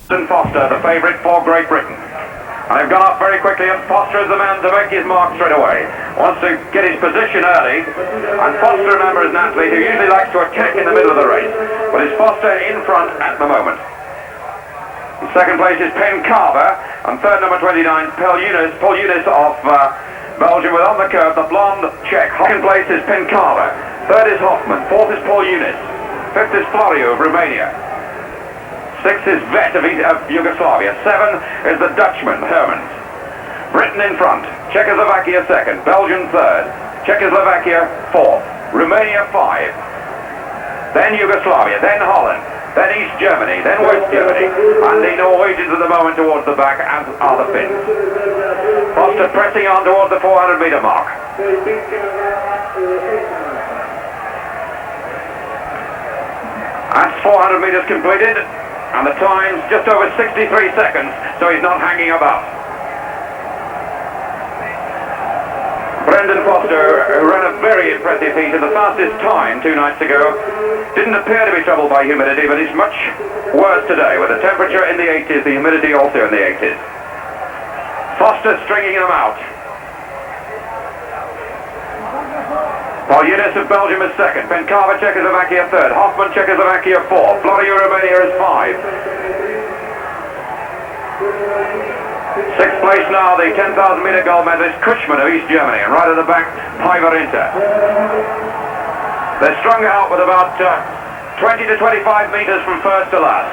And Foster, the favourite for Great Britain. And they've gone up very quickly, and Foster is the man to make his mark straight away. Wants to get his position early. And Foster, remember, is an athlete who usually likes to attack in the middle of the race. But it's Foster in front at the moment. In second place is Pencarver, and third, number 29, Paul Younis of Belgium, with on the curve the blonde Czech. Second place is Pencarver. Third is Hoffman. Fourth is Paul Younis. Fifth is Florio of Romania. Sixth is Vet of Yugoslavia. Seven is the Dutchman, Hermans. Britain in front. Czechoslovakia second. Belgium third. Czechoslovakia fourth. Romania five. Then Yugoslavia. Then Holland. Then East Germany. Then West Germany. And the Norwegians at the moment towards the back, as are the Finns. Foster pressing on towards the 400-metre mark. That's 400 metres completed. And the time's just over 63 seconds, so he's not hanging about. Brendan Foster, who ran a very impressive heat in the fastest time 2 nights ago, didn't appear to be troubled by humidity, but he's much worse today, with the temperature in the 80s, the humidity also in the 80s. Foster stringing them out. Paul Younis of Belgium is second. Pencarver, Czechoslovakia third. Hoffman, Czechoslovakia fourth. Florio, Romania is five. Sixth place now, the 10,000-metre gold medalist Kuschmann of East Germany, and right at the back, Piver Inter. They're strung out with about 20 to 25 metres from first to last.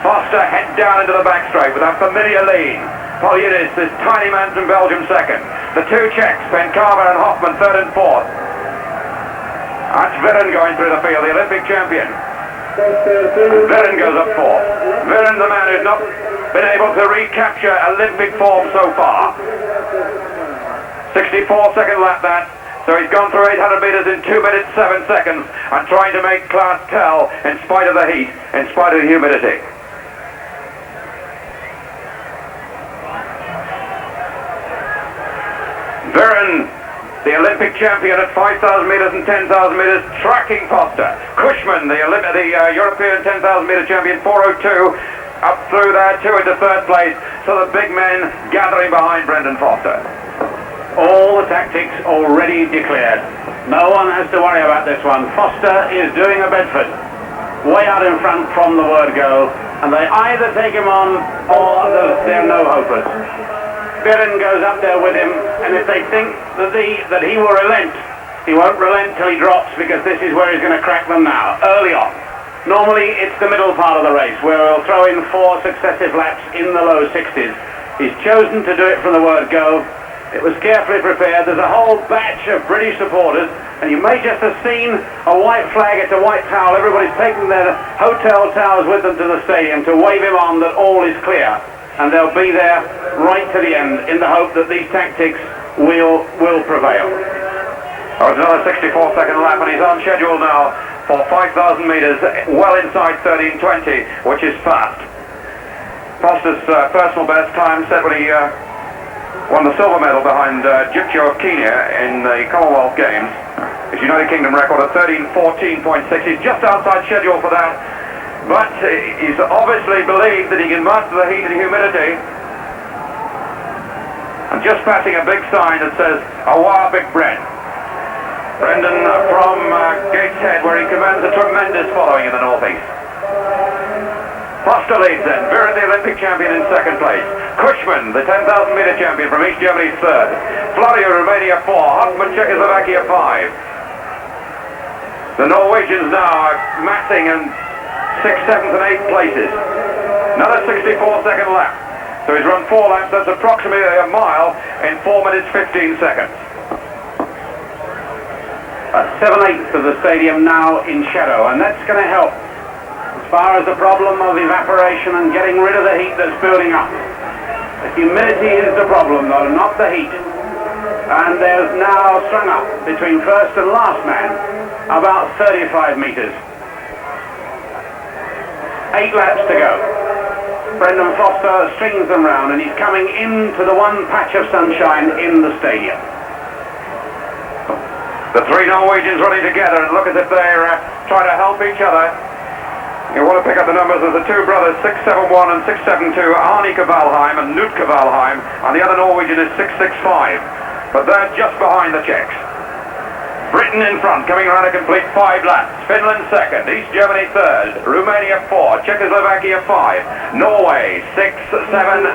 Foster head down into the back straight with that familiar lean. Paul Younis, this tiny man from Belgium, second. The two Czechs, Pencarver and Hoffman, third and fourth. That's Viren going through the field, the Olympic champion. Viren goes up fourth. Viren, the man who's not been able to recapture Olympic form so far. 64-second lap that. So he's gone through 800 metres in 2 minutes 7 seconds and trying to make class tell in spite of the heat, in spite of the humidity. Viren, the Olympic champion at 5,000 metres and 10,000 metres, tracking Foster. Kuschmann, the European 10,000 metre champion, 4:02, up through there, two into third place. So the big men gathering behind Brendan Foster. All the tactics already declared. No one has to worry about this one. Foster is doing a Bedford, way out in front from the word go, and they either take him on or they're no hopers. Viren goes up there with him, and if they think that he will relent, he won't relent till he drops, because this is where he's going to crack them now, early on. Normally it's the middle part of the race, where we'll throw in 4 successive laps in the low 60s. He's chosen to do it from the word go. It was carefully prepared. There's a whole batch of British supporters, and you may just have seen a white flag, it's a white towel. Everybody's taking their hotel towels with them to the stadium to wave him on that all is clear. And they'll be there right to the end in the hope that these tactics will prevail. Oh, it's another 64-second lap, and he's on schedule now for 5,000 metres, well inside 13:20, which is fast. Foster's personal best time set when he won the silver medal behind Gypcio of Kenya in the Commonwealth Games. His United Kingdom record of 13:14.6. He's just outside schedule for that. But he's obviously believed that he can master the heat and humidity. And just passing a big sign that says, "Awa Big Bren." Brendan from Gateshead, where he commands a tremendous following in the northeast. Foster leads then. Viren, the Olympic champion, in second place. Kuschmann, the 10,000 metre champion from East Germany, third. Florio, Romania, 4. Hoffman, Czechoslovakia, 5. The Norwegians now are massing in 6th, 7th and 8th places. Another 64-second lap. So he's run 4 laps, that's approximately a mile in 4 minutes 15 seconds. 7/8 of the stadium now in shadow, and that's going to help as far as the problem of evaporation and getting rid of the heat that's building up. The humidity is the problem though, not the heat. And there's now strung up between first and last man about 35 metres. 8 laps to go. Brendan Foster strings them round, and he's coming into the one patch of sunshine in the stadium. The 3 Norwegians running together and look as if they're trying to help each other. You want to pick a the numbers of the two brothers, 671 and 672, Arnie Kavalheim and Knut Kavalheim, and the other Norwegian is 665. But they're just behind the Czechs. Britain in front, coming around a complete 5 laps. Finland second, East Germany third, Romania 4, Czechoslovakia 5, Norway 6, 7,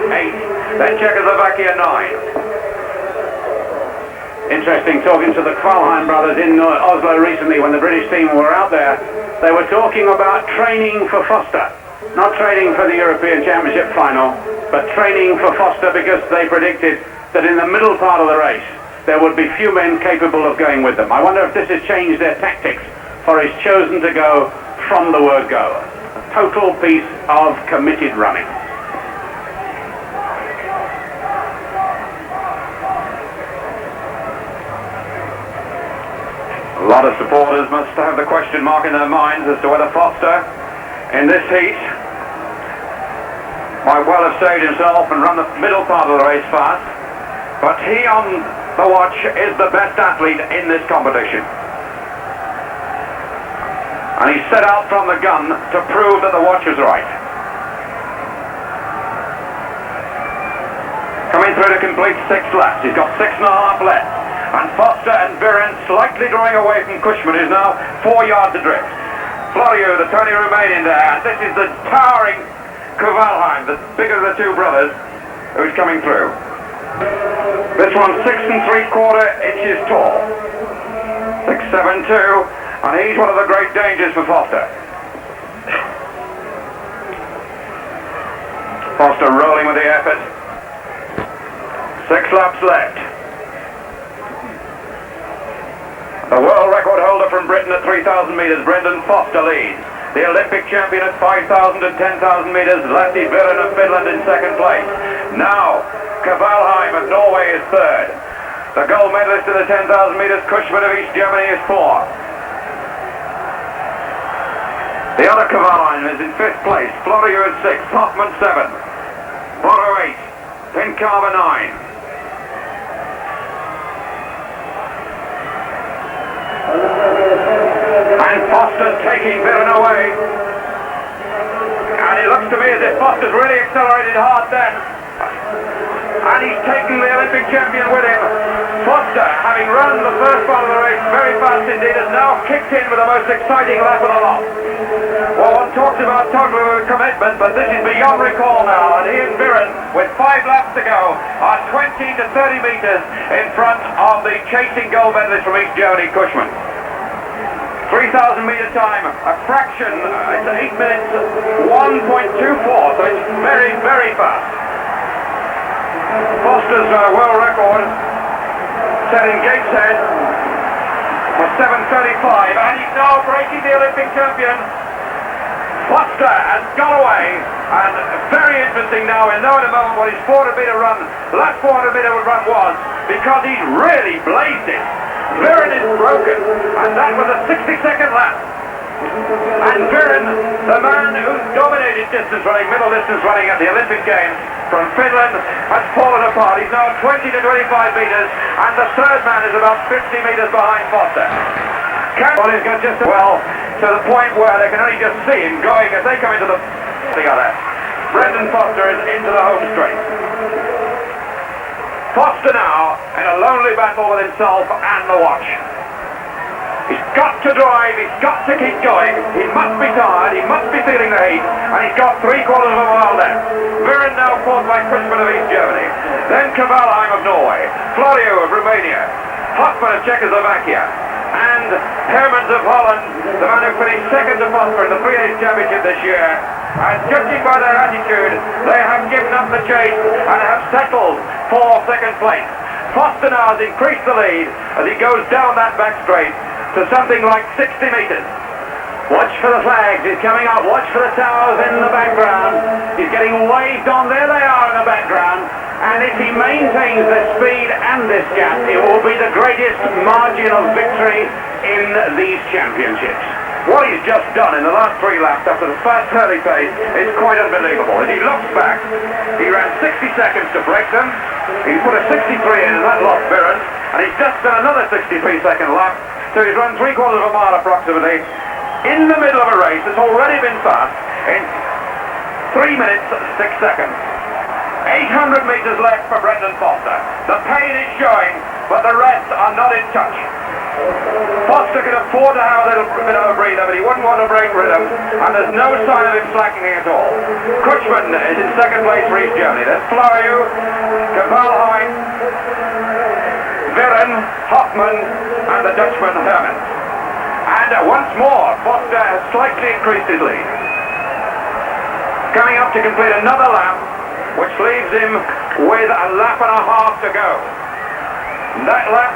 8, then Czechoslovakia 9. Interesting talking to the Kvalheim brothers in Oslo recently when the British team were out there. They were talking about training for Foster. Not training for the European Championship final, but training for Foster because they predicted that in the middle part of the race there would be few men capable of going with them. I wonder if this has changed their tactics, for he's chosen to go from the word go. A total piece of committed running. A lot of supporters must have the question mark in their minds as to whether Foster, in this heat, might well have saved himself and run the middle part of the race fast. But he on the watch is the best athlete in this competition. And he set out from the gun to prove that the watch was right. Coming through to complete 6 laps. He's got 6.5 left. And Foster and Viren slightly drawing away from Cushman, who's now 4 yards adrift. Floriu, the Tony Romanian there, and this is the towering Kavalheim, the bigger of the two brothers, who's coming through. This one's 6 3/4 inches tall. 6'7", and he's one of the great dangers for Foster. Foster rolling with the effort. 6 laps left. The world record holder from Britain at 3,000 metres, Brendan Foster leads. The Olympic champion at 5,000 and 10,000 metres, Lasse Viren of Finland in second place. Now, Kavalheim of Norway is third. The gold medalist in the 10,000 metres, Cushman of East Germany, is 4. The other Kavalheim is in 5th place. Floriu is 6, Hoffman 7, Bodo 8, Pinkava 9. And Foster's taking Viren away. And it looks to me as if Foster's really accelerated hard then. And he's taken the Olympic champion with him. Foster, having run the first part of the race very fast indeed, has now kicked in with the most exciting lap of the lot. Well, one talks about total commitment, but this is beyond recall now. And he and Viren, with 5 laps to go, are 20 to 30 metres in front of the chasing gold medalist from East Germany, Cushman. 3,000 metre time, a fraction, it's 8 minutes, 1.24, so it's very, very fast. Foster's world record set in Gateshead was 7:35, and he's now breaking the Olympic champion. Foster has got away, and very interesting now, we'll know in a moment what his 400 metre run, last 400 metre run was, because he's really blazed it. Viren is broken, and that was a 60-second lap. And Viren, the man who dominated distance running, middle distance running at the Olympic Games from Finland, has fallen apart. He's now 20 to 25 metres, and the third man is about 50 metres behind Foster. Campbell has got just well to the point where they can only just see him going as they come into the together. Brendan Foster is into the home straight. Foster now in a lonely battle with himself and the watch. He's got to drive, he's got to keep going, he must be tired, he must be feeling the heat, and he's got 3/4 of a mile left. Viren now fought by Cushman of East Germany, then Kavalheim of Norway, Floriu of Romania, Hoffman of Czechoslovakia, and Hermans of Holland, the man who finished second to Foster in the 3-8 championship this year. And judging by their attitude, they have given up the chase and have settled for second place. Foster now has increased the lead as he goes down that back straight to something like 60 metres. Watch for the flags, he's coming up, watch for the towers in the background. He's getting waved on, there they are in the background. And if he maintains this speed and this gap, it will be the greatest margin of victory in these championships. What he's just done in the last 3 laps after the fast early pace is quite unbelievable. As he looks back, he ran 60 seconds to break them. He's put a 63 in and that lost Viren. And he's just done another 63-second lap. So he's run 3/4 of a mile approximately in the middle of a race that's already been fast. in 3 minutes 6 seconds. 800 metres left for Brendan Foster. The pain is showing, but the rest are not in touch. Foster could afford to have a little bit of a breather, but he wouldn't want to break rhythm, and there's no sign of him slackening at all. Kutschmann is in second place for East Germany. There's Floriu, Kavalheim, Viren, Hoffmann, and the Dutchman Herman. And once more, Foster has slightly increased his lead. Coming up to complete another lap, which leaves him with a lap and a half to go. That lap,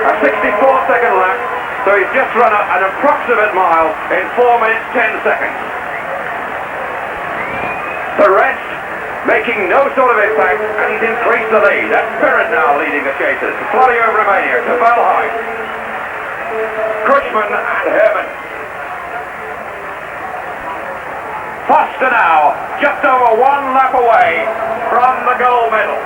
a 64-second lap, so he's just run an approximate mile in 4 minutes 10 seconds. The rest making no sort of impact, and he's increased the lead. That's Spirit now leading the chasers. Floriu of Romania to Valheim, Kutschmann and Herman. Foster now, just over 1 lap away from the gold medal.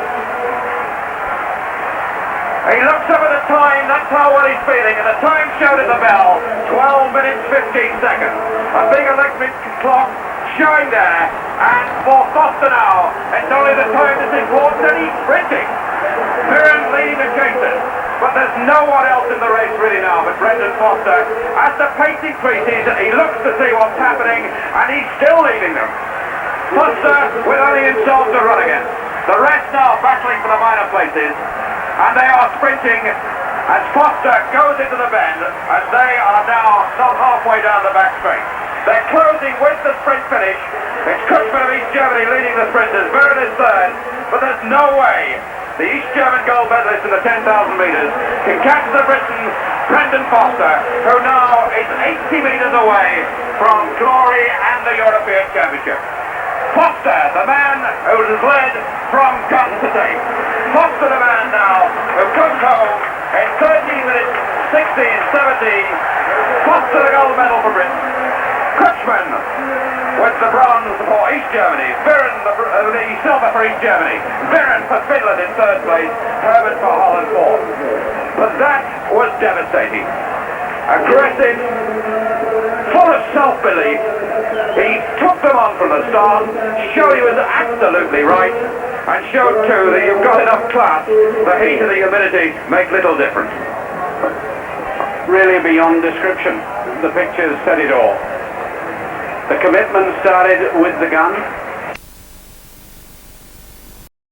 He looks up at the time, that's how well he's feeling, and the time showed at the bell, 12 minutes 15 seconds. A big electric clock showing there, and for Foster now, it's only the time that's important, and he's sprinting. Viren leading the chasers, but there's no one else in the race really now but Brendan Foster. As the pace increases, he looks to see what's happening, and he's still leading them. Foster with only himself to run against. The rest now battling for the minor places, and they are sprinting as Foster goes into the bend, as they are now not halfway down the back straight. They're closing with the sprint finish. It's Kutschmann of East Germany leading the sprinters. Viren is third, but there's no way the East German gold medalist in the 10,000 metres can catch the Briton, Brendan Foster, who now is 80 metres away from glory and the European Championship. Foster, the man who has led from gun to tape. Foster, the man now who comes home in 13 minutes 16:17. Foster, the gold medal for Britain. Kutschmann with the bronze for East Germany. Viren the silver for East Germany. Viren for Finland in third place. Herbert for Holland fourth. But that was devastating. Aggressive, full of self-belief. He took them on from the start, showed he was absolutely right, and showed too that you've got enough class, the heat and the humidity make little difference. Really beyond description. The pictures said it all. The commitment started with the gun.